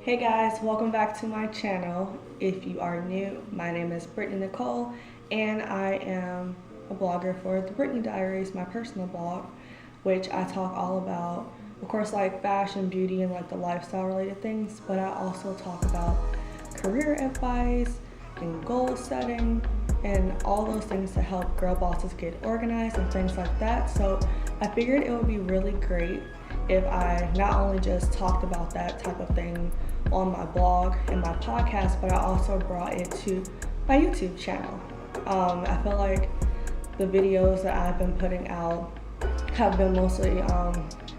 Hey guys, welcome back to my channel. If you are new, my name is Britney Nicole and I am a blogger for the Britney Diaries, my personal blog, which I talk all about, of course, like fashion, beauty, and like the lifestyle related things, but I also talk about career advice and goal setting and all those things to help girl bosses get organized and things like that. So I figured it would be really great if I not only just talked about that type of thing on my blog and my podcast, but I also brought it to my YouTube channel. I feel like the videos that I've been putting out have been mostly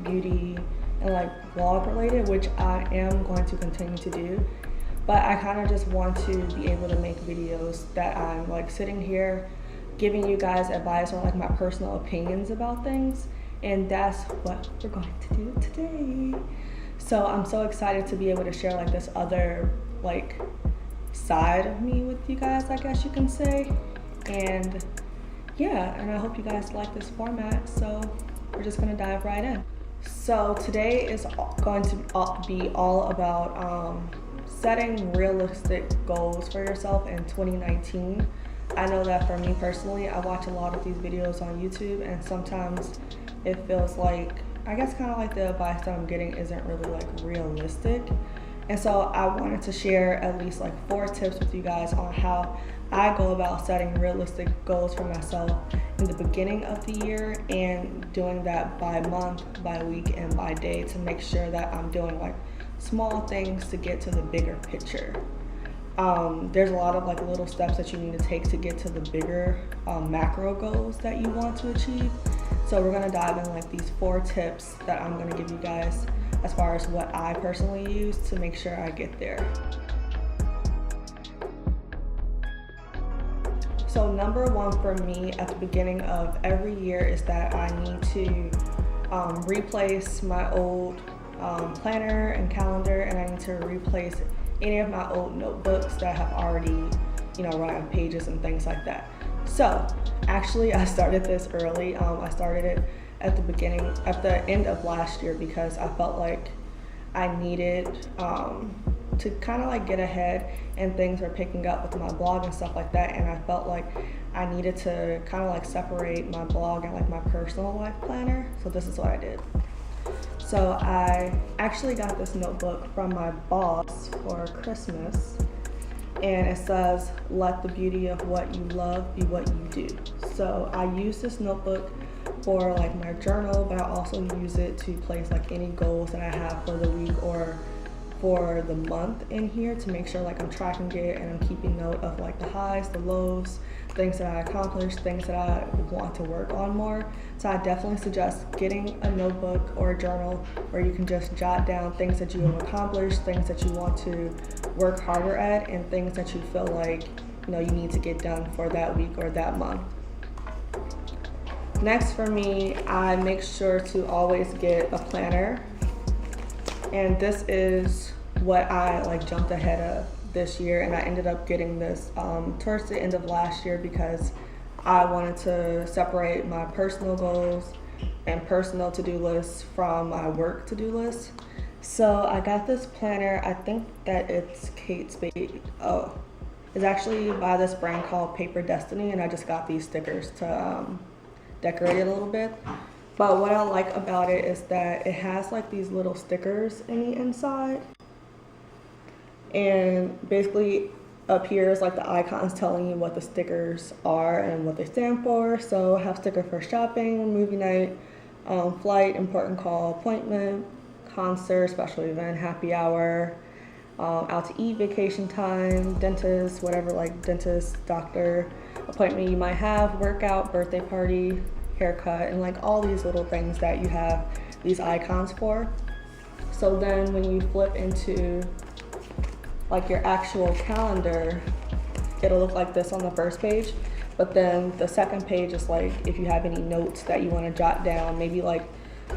beauty and like blog related, which I am going to continue to do. But I kind of just want to be able to make videos that I'm like sitting here giving you guys advice or like my personal opinions about things. And that's what we're going to do today. So I'm so excited to be able to share like this other like side of me with you guys, I guess you can say. And yeah, and I hope you guys like this format. So we're just gonna dive right in. So today is going to be all about setting realistic goals for yourself in 2019. I know that for me personally, I watch a lot of these videos on YouTube and sometimes it feels like, I guess kind of like the advice that I'm getting isn't really like realistic. And so I wanted to share at least like 4 tips with you guys on how I go about setting realistic goals for myself in the beginning of the year and doing that by month, by week, and by day to make sure that I'm doing like small things to get to the bigger picture. There's a lot of like little steps that you need to take to get to the bigger macro goals that you want to achieve. So we're gonna dive in like these 4 tips that I'm gonna give you guys as far as what I personally use to make sure I get there. So number 1 for me at the beginning of every year is that I need to replace my old planner and calendar, and I need to replace any of my old notebooks that have already, run out of pages and things like that. So actually I started this early. I started it at the end of last year because I felt like I needed to kind of like get ahead and things were picking up with my blog and stuff like that, and I felt like I needed to kind of like separate my blog and like my personal life planner. So this is what I did. So I actually got this notebook from my boss for Christmas, and it says, "Let the beauty of what you love be what you do." So I use this notebook for like my journal, but I also use it to place like any goals that I have for the week or for the month in here to make sure like I'm tracking it and I'm keeping note of like the highs, the lows, things that I accomplished, things that I want to work on more. So I definitely suggest getting a notebook or a journal where you can just jot down things that you have accomplished, things that you want to work harder at, and things that you feel like you need to get done for that week or that month. Next for me, I make sure to always get a planner, and this is what I like jumped ahead of this year, and I ended up getting this towards the end of last year because I wanted to separate my personal goals and personal to-do lists from my work to-do list. So I got this planner. I think that it's Kate Spade. Oh, it's actually by this brand called Paper Destiny, and I just got these stickers to decorate it a little bit. But what I like about it is that it has like these little stickers in the inside, and basically up here is like the icons telling you what the stickers are and what they stand for. So I have sticker for shopping, movie night, flight, important call, appointment, concert, special event, happy hour, out to eat, vacation time, dentist, whatever like dentist, doctor appointment you might have, workout, birthday party, haircut, and like all these little things that you have these icons for. So then when you flip into like your actual calendar, it'll look like this on the first page, but then the second page is like if you have any notes that you want to jot down, maybe like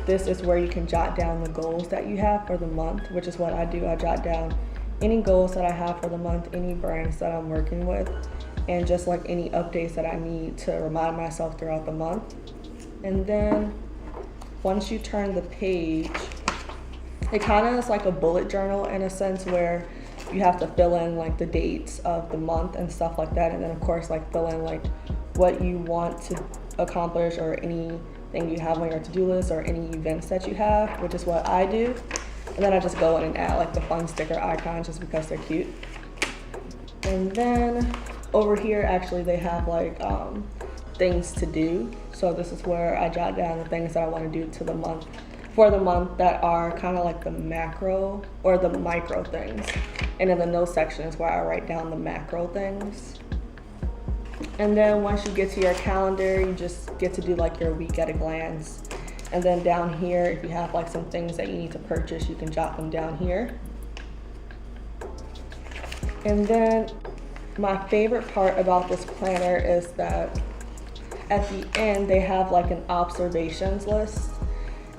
this is where you can jot down the goals that you have for the month, which is what I do. I jot down any goals that I have for the month, any brands that I'm working with, and just like any updates that I need to remind myself throughout the month. And then once you turn the page, It kind of is like a bullet journal in a sense, where you have to fill in like the dates of the month and stuff like that, and then of course like fill in like what you want to accomplish or anything you have on your to-do list or any events that you have, which is what I do. And then I just go in and add like the fun sticker icons just because they're cute. And then over here, actually, they have like things to do. So this is where I jot down the things that I want to do for the month that are kind of like the macro or the micro things. And in the notes section is where I write down the macro things. And then once you get to your calendar, you just get to do like your week at a glance. And then down here, if you have like some things that you need to purchase, you can jot them down here. And then my favorite part about this planner is that at the end, they have like an observations list.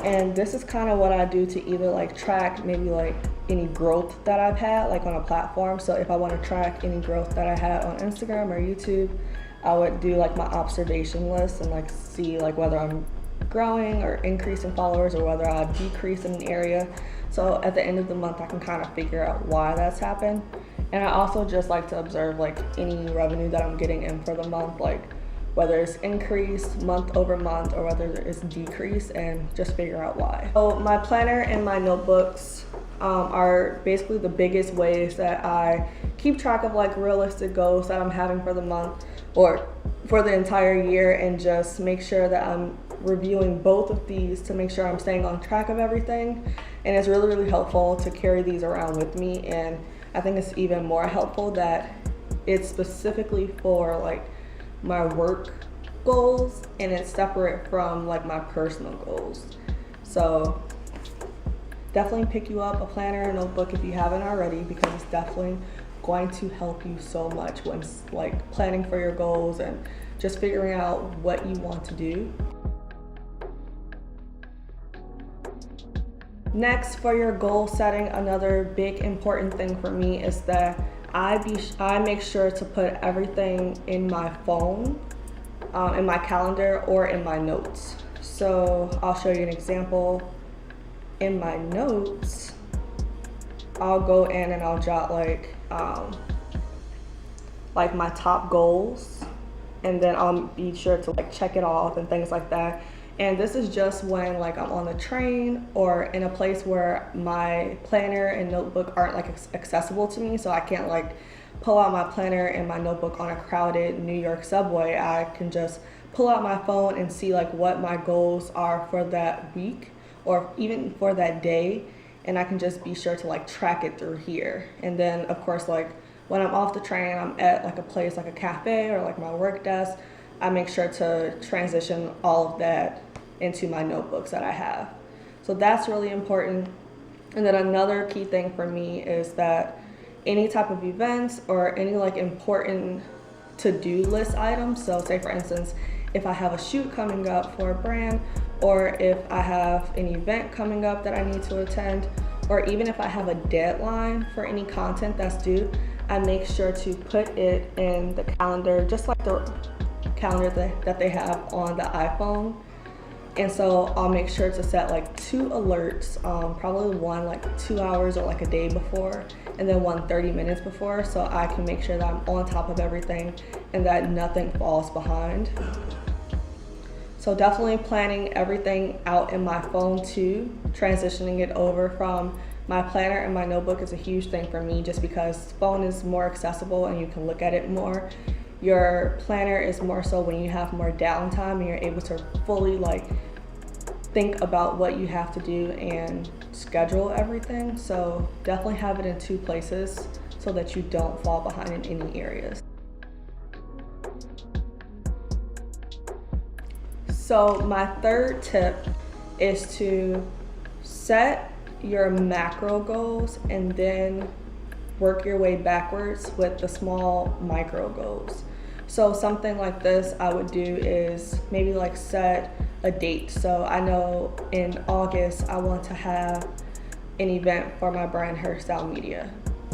And this is kind of what I do to either like track maybe like any growth that I've had like on a platform. So if I want to track any growth that I had on Instagram or YouTube, I would do like my observation list and like see like whether I'm growing or increasing followers or whether I decrease in an area. So at the end of the month, I can kind of figure out why that's happened. And I also just like to observe like any revenue that I'm getting in for the month, like whether it's increased month over month or whether it's decreased, and just figure out why. So my planner and my notebooks are basically the biggest ways that I keep track of like realistic goals that I'm having for the month or for the entire year, and just make sure that I'm reviewing both of these to make sure I'm staying on track of everything. And it's really, really helpful to carry these around with me. And I think it's even more helpful that it's specifically for like my work goals and it's separate from like my personal goals. So definitely pick you up a planner and notebook if you haven't already, because it's definitely going to help you so much when like planning for your goals and just figuring out what you want to do. Next, for your goal setting, another big important thing for me is that I make sure to put everything in my phone, in my calendar, or in my notes. So I'll show you an example. In my notes, I'll go in and I'll jot like my top goals, and then I'll be sure to like check it off and things like that. And this is just when like I'm on the train or in a place where my planner and notebook aren't like accessible to me, so I can't like pull out my planner and my notebook on a crowded New York subway. I can just pull out my phone and see like what my goals are for that week or even for that day, and I can just be sure to like track it through here. And then of course, like when I'm off the train, I'm at like a place like a cafe or like my work desk, I make sure to transition all of that into my notebooks that I have. So that's really important. And then another key thing for me is that any type of events or any like important to-do list items, so say for instance, if I have a shoot coming up for a brand, or if I have an event coming up that I need to attend, or even if I have a deadline for any content that's due, I make sure to put it in the calendar, just like the calendar that they have on the iPhone. And so I'll make sure to set like 2 alerts, probably one like 2 hours or like a day before, and then one 30 minutes before, so I can make sure that I'm on top of everything and that nothing falls behind. So definitely planning everything out in my phone too. Transitioning it over from my planner and my notebook is a huge thing for me, just because phone is more accessible and you can look at it more. Your planner is more so when you have more downtime and you're able to fully like think about what you have to do and schedule everything. So definitely have it in 2 places so that you don't fall behind in any areas. So my third tip is to set your macro goals and then work your way backwards with the small micro goals. So something like this I would do is maybe like set a date. So I know in August I want to have an event for my brand Hairstyle Media.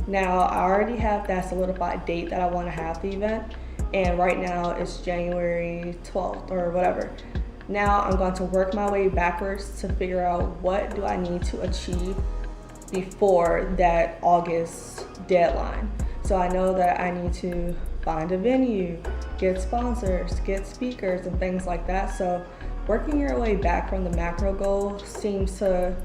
Now I already have that solidified date that I want to have the event, and right now it's January 12th or whatever. Now I'm going to work my way backwards to figure out what do I need to achieve before that August deadline. So I know that I need to find a venue, get sponsors, get speakers, and things like that. So working your way back from the macro goal seems to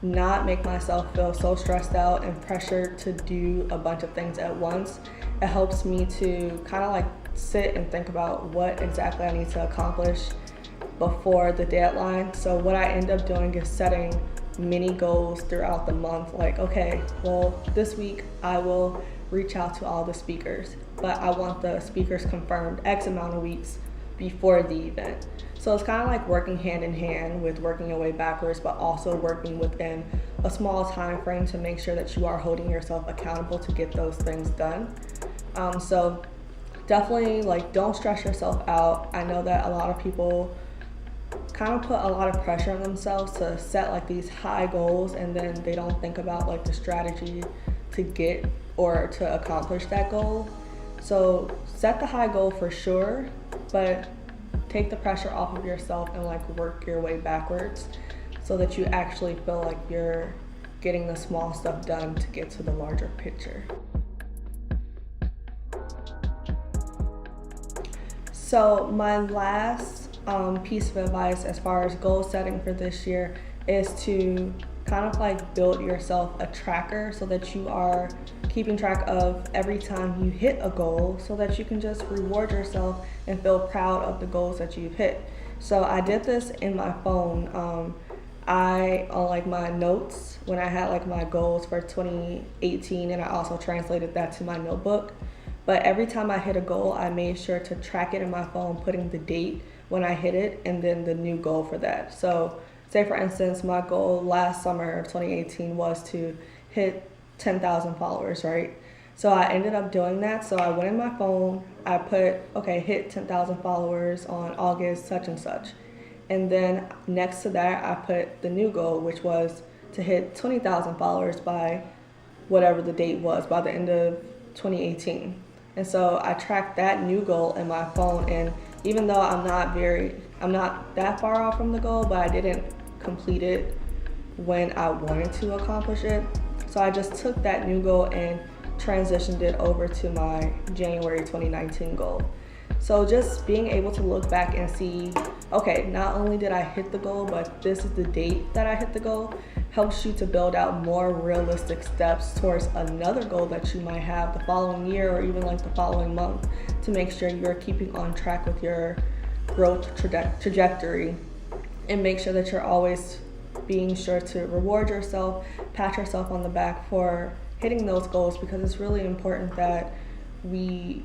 not make myself feel so stressed out and pressured to do a bunch of things at once. It helps me to kind of like sit and think about what exactly I need to accomplish before the deadline. So what I end up doing is setting mini goals throughout the month. Like, okay, well, this week I will reach out to all the speakers, but I want the speakers confirmed X amount of weeks before the event. So it's kind of like working hand in hand with working your way backwards, but also working within a small time frame to make sure that you are holding yourself accountable to get those things done. So definitely, like, don't stress yourself out. I know that a lot of people kind of put a lot of pressure on themselves to set like these high goals, and then they don't think about like the strategy to get or to accomplish that goal. So set the high goal for sure, but take the pressure off of yourself and like work your way backwards so that you actually feel like you're getting the small stuff done to get to the larger picture. So my last piece of advice as far as goal setting for this year is to kind of like build yourself a tracker so that you are keeping track of every time you hit a goal, so that you can just reward yourself and feel proud of the goals that you've hit. So I did this in my phone. On like my notes, when I had like my goals for 2018, and I also translated that to my notebook. But every time I hit a goal, I made sure to track it in my phone, putting the date when I hit it and then the new goal for that. So say for instance, my goal last summer of 2018 was to hit 10,000 followers, right? So I ended up doing that. So I went in my phone, I put, okay, hit 10,000 followers on August such and such. And then next to that, I put the new goal, which was to hit 20,000 followers by whatever the date was, by the end of 2018. And so I tracked that new goal in my phone, and even though I'm not that far off from the goal, but I didn't complete it when I wanted to accomplish it. So I just took that new goal and transitioned it over to my January 2019 goal. So just being able to look back and see, okay, not only did I hit the goal, but this is the date that I hit the goal, helps you to build out more realistic steps towards another goal that you might have the following year or even like the following month, to make sure you're keeping on track with your growth trajectory, and make sure that you're always being sure to reward yourself, pat yourself on the back for hitting those goals, because it's really important that we,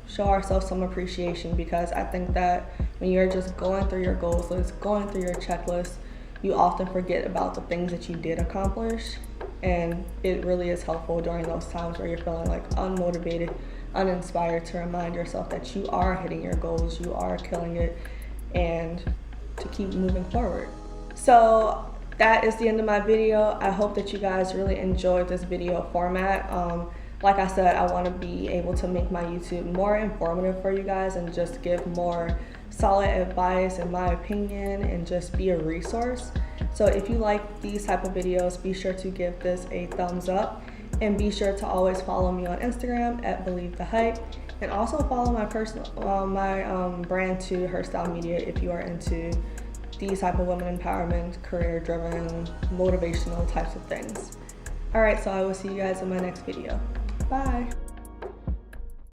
show ourselves some appreciation. Because I think that when you're just going through your goals list, going through your checklist, you often forget about the things that you did accomplish. And it really is helpful during those times where you're feeling like unmotivated, uninspired, to remind yourself that you are hitting your goals, you are killing it, and to keep moving forward. So that is the end of my video. I hope that you guys really enjoyed this video format. Like I said, I want to be able to make my YouTube more informative for you guys and just give more solid advice in my opinion and just be a resource. So if you like these type of videos, be sure to give this a thumbs up, and be sure to always follow me on Instagram at Believe the Hype, and also follow my personal brand to Her Style Media if you are into these type of women empowerment, career driven, motivational types of things. All right, so I will see you guys in my next video. Bye.